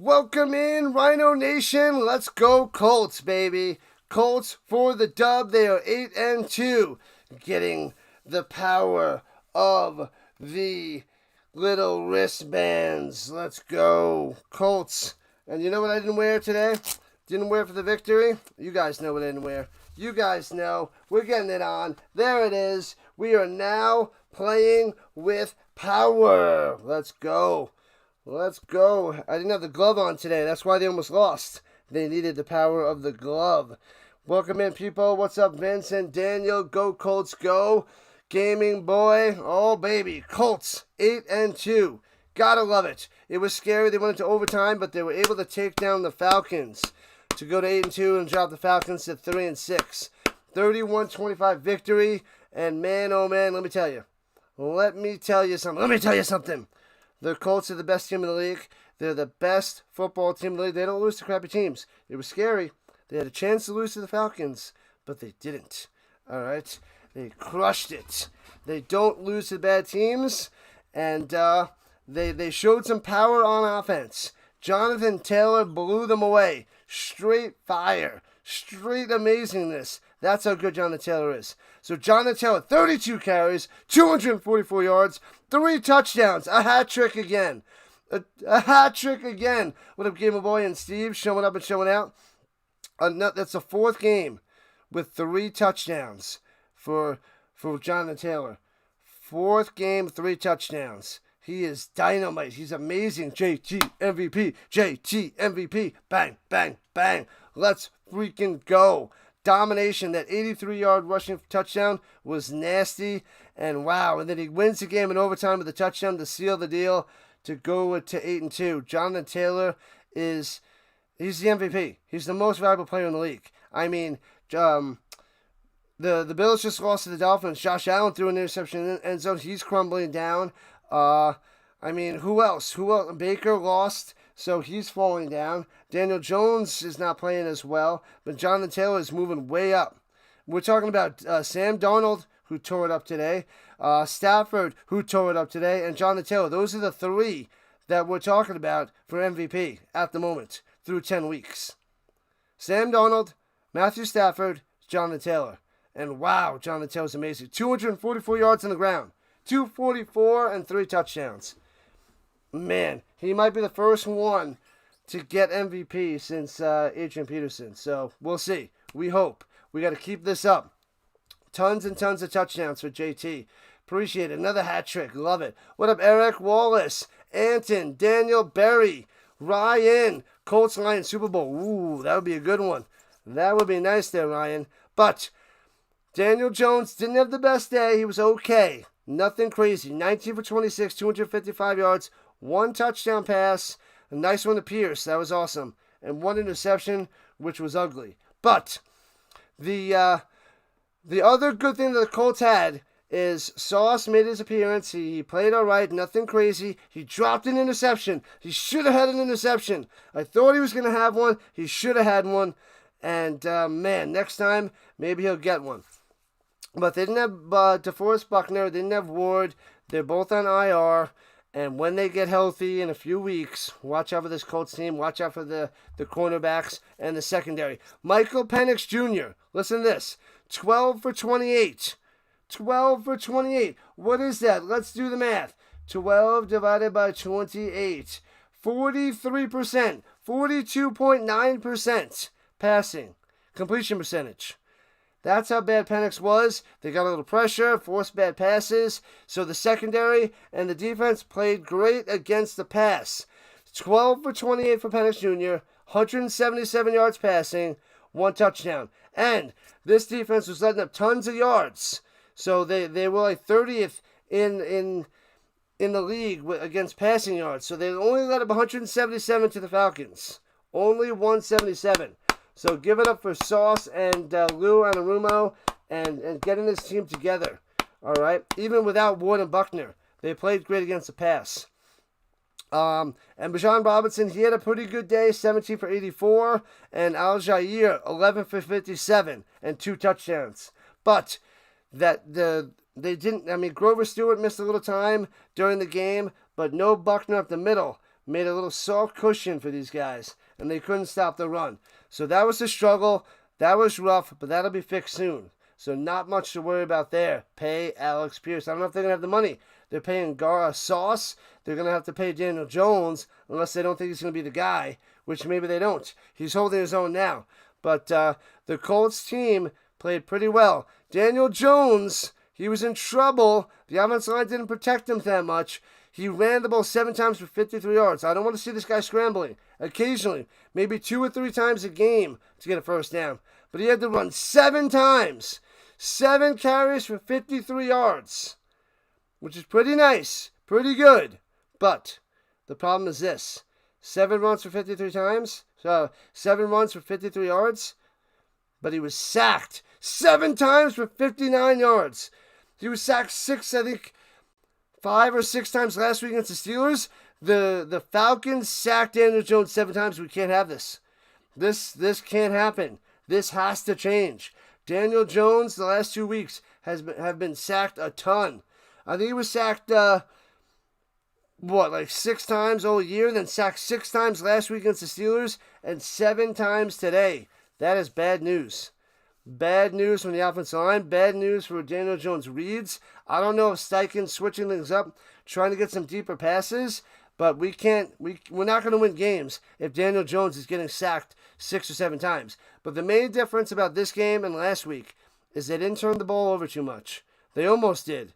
Welcome in, Rhino Nation. Let's go Colts, baby. Colts for the dub. They are 8-2, getting the power of the little wristbands. Let's go Colts. And you know what I didn't wear today? Didn't wear for the victory? You guys know what I didn't wear. You guys know. We're getting it on. There it is. We are now playing with power. Let's go. Let's go. I didn't have the glove on today. That's why they almost lost. They needed the power of the glove. Welcome in, people. What's up, Vincent, Daniel? Go Colts, go. Gaming boy. Oh, baby. Colts, 8-2. Gotta love it. It was scary. They went into overtime, but they were able to take down the Falcons to go to 8-2 and drop the Falcons to 3-6. 31-25 victory. And man, oh man, let me tell you something. The Colts are the best team in the league. They're the best football team in the league. They don't lose to crappy teams. It was scary. They had a chance to lose to the Falcons, but they didn't. All right? They crushed it. They don't lose to bad teams, and they showed some power on offense. Jonathan Taylor blew them away. Straight fire. Straight amazingness. That's how good Jonathan Taylor is. So Jonathan Taylor, 32 carries, 244 yards, 3 touchdowns, a hat trick again. A hat trick again. What up, Gamer Boy and Steve, showing up and showing out. That's the 4th game with 3 touchdowns for Jonathan Taylor. 4th game, 3 touchdowns. He is dynamite. He's amazing. JT MVP. JT MVP. Bang, bang, bang. Let's freaking go. Domination. That 83-yard rushing touchdown was nasty. And wow. And then he wins the game in overtime with a touchdown to seal the deal to go to 8-2. Jonathan Taylor he's the MVP. He's the most valuable player in the league. I mean, the Bills just lost to the Dolphins. Josh Allen threw an interception in the end zone. He's crumbling down. I mean, who else? Baker lost, so he's falling down. Daniel Jones is not playing as well, but Jonathan Taylor is moving way up. We're talking about Sam Darnold, who tore it up today, Stafford, who tore it up today, and Jonathan Taylor. Those are the 3 that we're talking about for MVP at the moment through 10 weeks. Sam Darnold, Matthew Stafford, Jonathan Taylor. And wow, Jonathan Taylor's amazing. 244 yards on the ground. 244 and 3 touchdowns. Man, he might be the first one to get MVP since Adrian Peterson. So we'll see. We hope. We got to keep this up. Tons and tons of touchdowns for JT. Appreciate it. Another hat trick. Love it. What up, Eric Wallace, Anton, Daniel Berry, Ryan, Colts Lions Super Bowl. Ooh, that would be a good one. That would be nice there, Ryan. But Daniel Jones didn't have the best day. He was okay. Nothing crazy. 19 for 26, 255 yards, 1 touchdown pass, a nice one to Pierce. That was awesome. And 1 interception, which was ugly. But the other good thing that the Colts had is Sauce made his appearance. He played all right, nothing crazy. He dropped an interception. He should have had an interception. I thought he was going to have one. He should have had one. And, man, next time, maybe he'll get one. But they didn't have DeForest Buckner. They didn't have Ward. They're both on IR. And when they get healthy in a few weeks, watch out for this Colts team. Watch out for the cornerbacks and the secondary. Michael Penix Jr., listen to this. 12 for 28. 12 for 28. What is that? Let's do the math. 12 divided by 28. 43%. 42.9% passing. Completion percentage. That's how bad Penix was. They got a little pressure, forced bad passes. So the secondary and the defense played great against the pass. 12 for 28 for Penix Jr., 177 yards passing, 1 touchdown. And this defense was letting up tons of yards. So they were like 30th in the league against passing yards. So they only let up 177 to the Falcons. Only 177. So give it up for Sauce and Lou Anarumo and getting this team together. All right? Even without Ward and Buckner, they played great against the pass. And Bijan Robinson, he had a pretty good day, 17 for 84. And Al-Jair, 11 for 57 and 2 touchdowns. But they didn't, Grover Stewart missed a little time during the game, but no Buckner up the middle. made a little soft cushion for these guys, and they couldn't stop the run. So that was the struggle. That was rough, but that'll be fixed soon. So not much to worry about there. Pay Alex Pierce. I don't know if they're going to have the money. They're paying Sauce. They're going to have to pay Daniel Jones unless they don't think he's going to be the guy, which maybe they don't. He's holding his own now. But the Colts team played pretty well. Daniel Jones, he was in trouble. The offensive line didn't protect him that much. He ran the ball 7 times for 53 yards. I don't want to see this guy scrambling. Occasionally, maybe 2 or 3 times a game to get a first down. But he had to run 7 times. 7 carries for 53 yards, which is pretty nice, pretty good. But the problem is this. 7 runs for 53 times, 7 runs for 53 yards, but he was sacked 7 times for 59 yards. He was sacked 5 or 6 times last week against the Steelers. The Falcons sacked Daniel Jones 7 times. We can't have this. This can't happen. This has to change. Daniel Jones, the last 2 weeks, have been sacked a ton. I think he was sacked, 6 times all year, then sacked 6 times last week against the Steelers, and 7 times today. That is bad news. Bad news from the offensive line. Bad news for Daniel Jones reads. I don't know if Steichen's switching things up, trying to get some deeper passes, but we're not going to win games if Daniel Jones is getting sacked 6 or 7 times. But the main difference about this game and last week is they didn't turn the ball over too much. They almost did.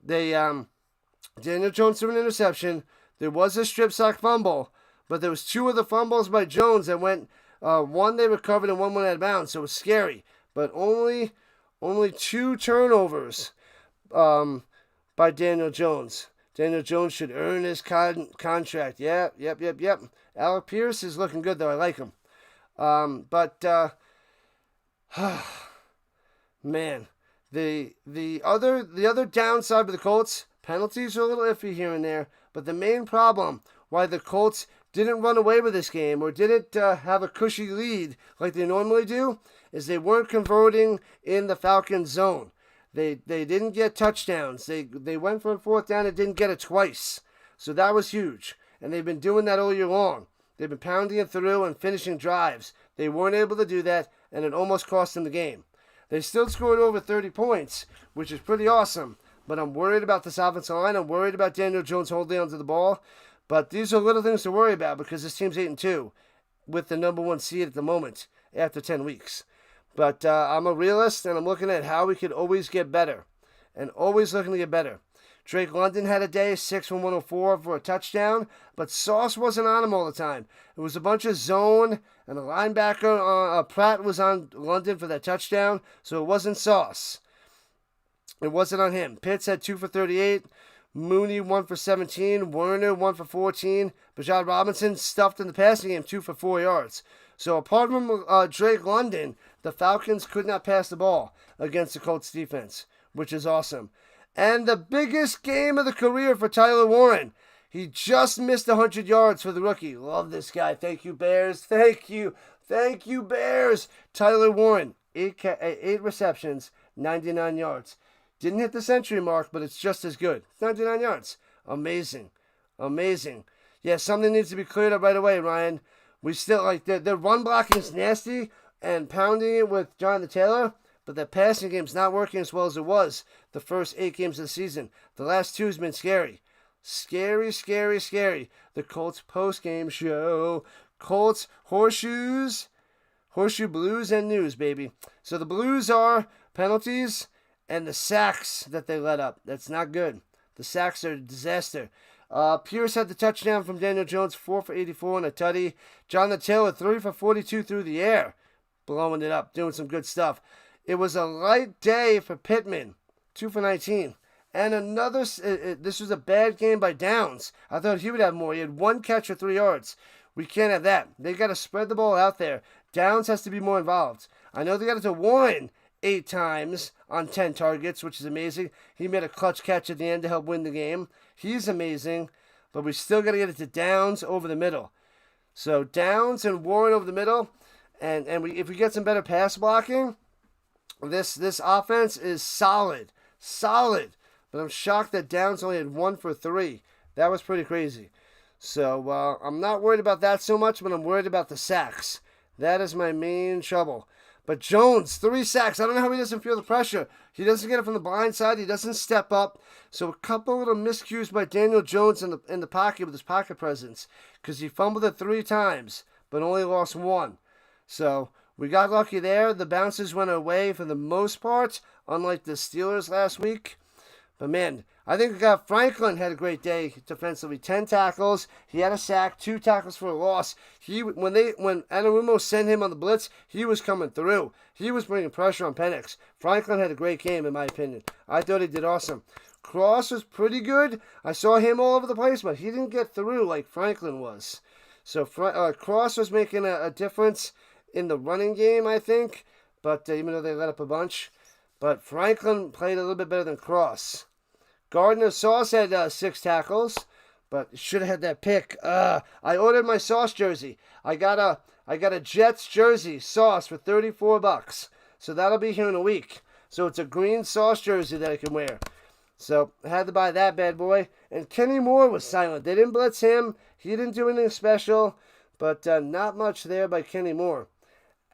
Daniel Jones threw an interception. There was a strip sack fumble, but there was 2 other fumbles by Jones that went. One they recovered and one went out of bounds, so it was scary. But only 2 turnovers by Daniel Jones. Daniel Jones should earn his contract. Yep. Alec Pierce is looking good, though. I like him. Man, the other downside of the Colts, penalties are a little iffy here and there. But the main problem why the Colts didn't run away with this game or didn't have a cushy lead like they normally do is they weren't converting in the Falcons zone. They didn't get touchdowns. They went for a 4th down and didn't get it twice. So that was huge. And they've been doing that all year long. They've been pounding it through and finishing drives. They weren't able to do that, and it almost cost them the game. They still scored over 30 points, which is pretty awesome. But I'm worried about this offensive line. I'm worried about Daniel Jones holding onto the ball. But these are little things to worry about because this team's 8-2 with the number 1 seed at the moment after 10 weeks. But I'm a realist, and I'm looking at how we could always get better and always looking to get better. Drake London had a day, 6 from 104 for a touchdown, but Sauce wasn't on him all the time. It was a bunch of zone, and the linebacker, Pratt, was on London for that touchdown, so it wasn't Sauce. It wasn't on him. Pitts had 2 for 38. Mooney 1 for 17, Werner 1 for 14, Bijan Robinson stuffed in the passing game 2 for 4 yards. So apart from Drake London, the Falcons could not pass the ball against the Colts defense, which is awesome. And the biggest game of the career for Tyler Warren. He just missed 100 yards for the rookie. Love this guy. Thank you, Bears. Thank you, Bears. Tyler Warren, 8 receptions, 99 yards. Didn't hit the century mark, but it's just as good. 99 yards. Amazing. Yeah, something needs to be cleared up right away, Ryan. We still, their run blocking is nasty and pounding it with Jonathan Taylor, but the passing game's not working as well as it was the first 8 games of the season. The last 2 has been scary. Scary. The Colts post-game show. Colts horseshoes, horseshoe blues and news, baby. So the blues are penalties and the sacks that they let up. That's not good. The sacks are a disaster. Pierce had the touchdown from Daniel Jones, 4 for 84 and a tutty. Jonathan Taylor, 3 for 42 through the air. Blowing it up, doing some good stuff. It was a light day for Pittman, 2 for 19. And another, this was a bad game by Downs. I thought he would have more. He had 1 catch for 3 yards. We can't have that. They got to spread the ball out there. Downs has to be more involved. I know they got it to Warren 8 times on 10 targets, which is amazing. He made a clutch catch at the end to help win the game. He's amazing, but we still got to get it to Downs over the middle. So Downs and Warren over the middle, and if we get some better pass blocking, this offense is solid. But I'm shocked that Downs only had 1 for 3. That was pretty crazy. So I'm not worried about that so much, but I'm worried about the sacks. That is my main trouble. But Jones, 3 sacks. I don't know how he doesn't feel the pressure. He doesn't get it from the blind side. He doesn't step up. So a couple little miscues by Daniel Jones in the pocket with his pocket presence, because he fumbled it 3 times, but only lost 1. So we got lucky there. The bounces went our way for the most part, unlike the Steelers last week. But man, I think Franklin had a great day defensively. 10 tackles. He had a sack, 2 tackles for a loss. When Anarumo sent him on the blitz, he was coming through. He was bringing pressure on Penix. Franklin had a great game, in my opinion. I thought he did awesome. Cross was pretty good. I saw him all over the place, but he didn't get through like Franklin was. So Cross was making a difference in the running game, I think. But even though they let up a bunch. But Franklin played a little bit better than Cross. Gardner Sauce had 6 tackles, but should have had that pick. I ordered my Sauce jersey. I got a Jets jersey, Sauce, for $34. So that'll be here in a week. So it's a green Sauce jersey that I can wear. So I had to buy that bad boy. And Kenny Moore was silent. They didn't blitz him. He didn't do anything special, but not much there by Kenny Moore.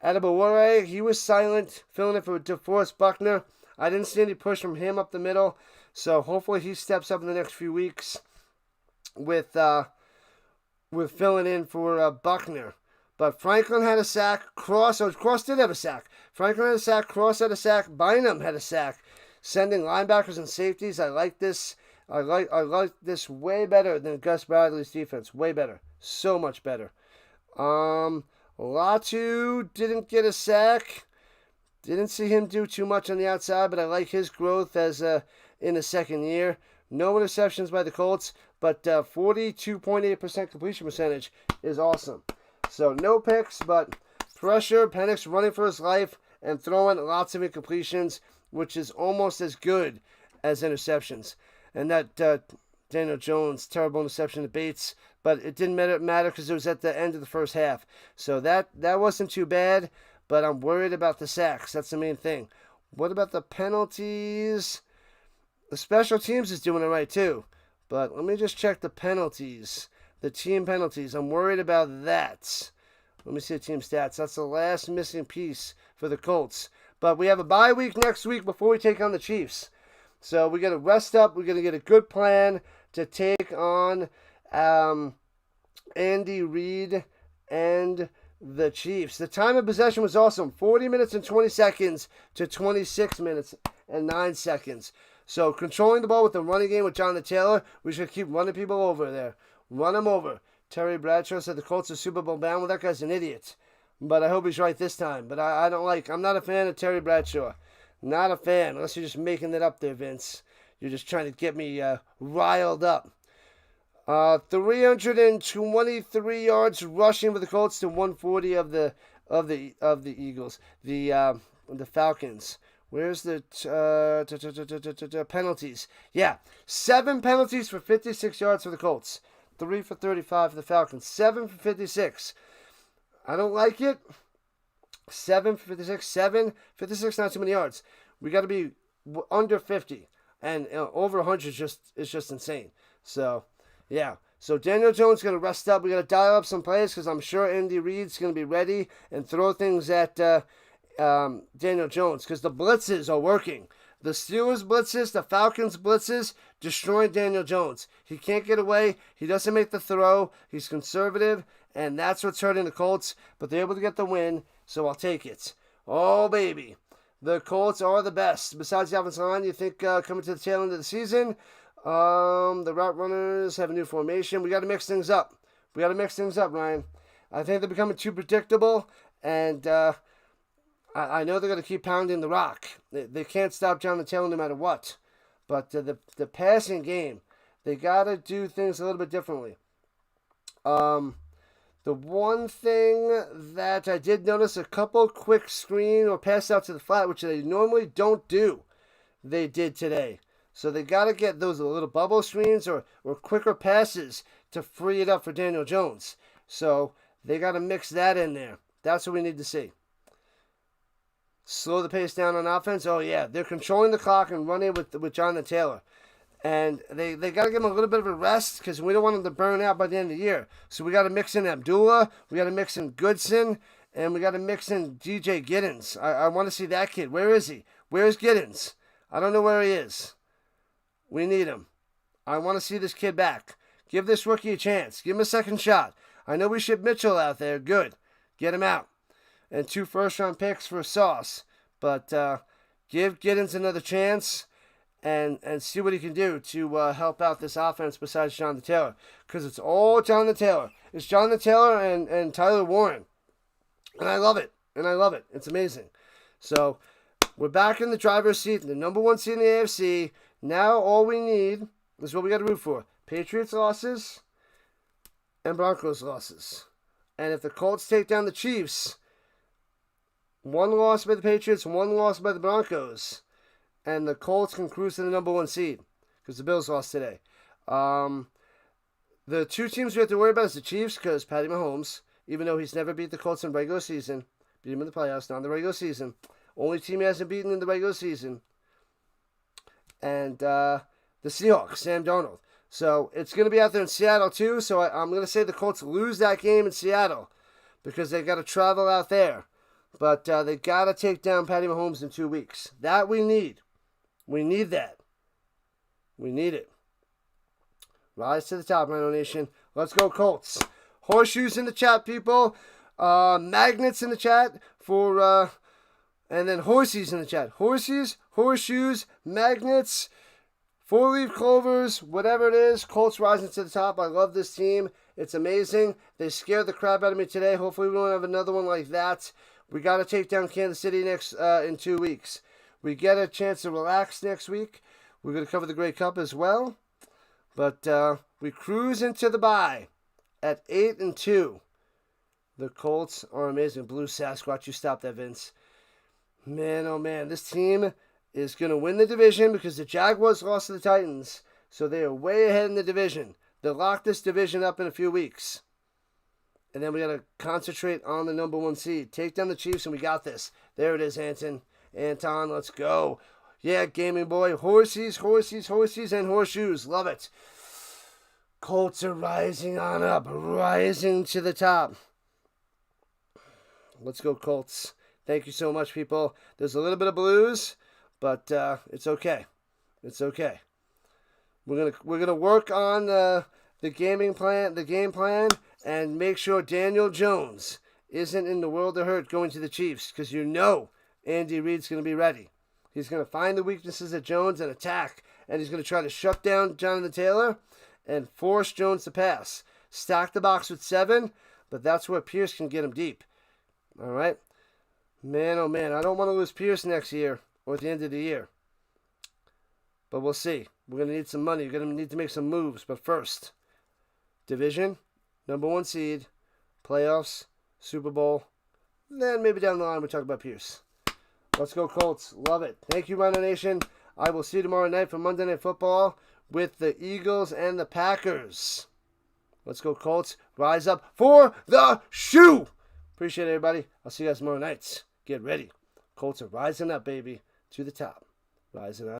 Adebawore, he was silent, filling it for DeForest Buckner. I didn't see any push from him up the middle, so hopefully he steps up in the next few weeks with filling in for Buckner. But Franklin had a sack. Cross did have a sack. Franklin had a sack. Cross had a sack. Bynum had a sack. Sending linebackers and safeties. I like this. I like this way better than Gus Bradley's defense. Way better. So much better. Latu didn't get a sack. Didn't see him do too much on the outside, but I like his growth as in the second year. No interceptions by the Colts, but 42.8% completion percentage is awesome. So no picks, but pressure. Penix running for his life and throwing lots of incompletions, which is almost as good as interceptions. And that Daniel Jones, terrible interception to Bates, but it didn't matter because it was at the end of the first half. So that wasn't too bad, but I'm worried about the sacks. That's the main thing. What about the penalties? The special teams is doing it right too, but let me just check the penalties. The team penalties. I'm worried about that. Let me see the team stats. That's the last missing piece for the Colts. But we have a bye week next week before we take on the Chiefs. So we got to rest up. We're going to get a good plan to take on Andy Reid and the Chiefs. The time of possession was awesome. 40 minutes and 20 seconds to 26 minutes and 9 seconds. So controlling the ball with the running game with Jonathan Taylor, we should keep running people over there. Run them over. Terry Bradshaw said the Colts are Super Bowl bound. Well, that guy's an idiot. But I hope he's right this time. But I'm not a fan of Terry Bradshaw. Not a fan, unless you're just making it up there, Vince. You're just trying to get me riled up. 323 yards rushing for the Colts to 140 of the Eagles. The Falcons. Where's the penalties? Yeah, 7 penalties for 56 yards for the Colts. 3 for 35 for the Falcons. 7 for 56. I don't like it. 7 for 56. 56, not too many yards. We got to be under 50. And over 100 is just insane. So, yeah. So Daniel Jones is going to rest up. We got to dial up some plays because I'm sure Andy Reid's going to be ready and throw things at Daniel Jones because the blitzes are working. The Steelers blitzes, the Falcons blitzes, destroying Daniel Jones. He can't get away. He doesn't make the throw. He's conservative, and that's what's hurting the Colts. But they're able to get the win, so I'll take it. Oh, baby. The Colts are the best. Besides the offensive line, you think coming to the tail end of the season, the route runners have a new formation. We got to mix things up. Ryan. I think they're becoming too predictable, and I know they're going to keep pounding the rock. They can't stop Jonathan Taylor no matter what. But the passing game, they got to do things a little bit differently. The one thing that I did notice, a couple quick screen or pass out to the flat, which they normally don't do, they did today. So they got to get those little bubble screens or quicker passes to free it up for Daniel Jones. So they got to mix that in there. That's what we need to see. Slow the pace down on offense. Oh, yeah. They're controlling the clock and running with Jonathan Taylor. And they got to give him a little bit of a rest because we don't want him to burn out by the end of the year. So we got to mix in Abdullah, we got to mix in Goodson, and we got to mix in DJ Giddens. I want to see that kid. Where is he? Where's Giddens? I don't know where he is. We need him. I want to see this kid back. Give this rookie a chance. Give him a second shot. I know we shipped Mitchell out there. Good. Get him out. And 2 first-round picks for Sauce. But give Giddens another chance and see what he can do to help out this offense besides Jonathan Taylor. Because it's all Jonathan Taylor. It's Jonathan Taylor and Tyler Warren. And I love it. It's amazing. So we're back in the driver's seat, the number 1 seed in the AFC. Now all we need is what we got to root for. Patriots losses and Broncos losses. And if the Colts take down the Chiefs, 1 loss by the Patriots, 1 loss by the Broncos, and the Colts can cruise to the number 1 seed because the Bills lost today. The 2 teams we have to worry about is the Chiefs because Patty Mahomes, even though he's never beat the Colts in the regular season, beat him in the playoffs, not in the regular season. Only team he hasn't beaten in the regular season. And the Seahawks, Sam Darnold. So it's going to be out there in Seattle too. So I'm going to say the Colts lose that game in Seattle because they got to travel out there. But they got to take down Patty Mahomes in 2 weeks. That we need. We need that. We need it. Rise to the top, Rhino Nation. Let's go, Colts. Horseshoes in the chat, people. Magnets in the chat for, and then horsies in the chat. Horsies, horseshoes, magnets, 4-leaf clovers, whatever it is. Colts rising to the top. I love this team. It's amazing. They scared the crap out of me today. Hopefully we don't have another one like that. We got to take down Kansas City next in 2 weeks. We get a chance to relax next week. We're going to cover the Grey Cup as well. But we cruise into the bye at 8-2. The Colts are amazing. Blue Sasquatch, you stop that, Vince. Man, oh man, this team is going to win the division because the Jaguars lost to the Titans. So they are way ahead in the division. They'll lock this division up in a few weeks. And then we got to concentrate on the number 1 seed. Take down the Chiefs, and we got this. There it is, Anton, let's go. Yeah, gaming boy. Horsies, horsies, horsies, and horseshoes. Love it. Colts are rising on up. Rising to the top. Let's go, Colts. Thank you so much, people. There's a little bit of blues, but it's okay. It's okay. We're gonna work on the game plan, and make sure Daniel Jones isn't in the world of hurt going to the Chiefs, because you know Andy Reid's gonna be ready. He's gonna find the weaknesses of Jones and attack, and he's gonna try to shut down Jonathan Taylor and force Jones to pass. Stack the box with 7, but that's where Pierce can get him deep. All right. Man, oh man, I don't want to lose Pierce next year or at the end of the year. But we'll see. We're going to need some money. We're going to need to make some moves. But first, division, number 1 seed, playoffs, Super Bowl. Then maybe down the line we'll talk about Pierce. Let's go, Colts. Love it. Thank you, Rhino Nation. I will see you tomorrow night for Monday Night Football with the Eagles and the Packers. Let's go, Colts. Rise up for the shoe. Appreciate it, everybody. I'll see you guys tomorrow night. Get ready. Colts are rising up, baby, to the top. Rising up.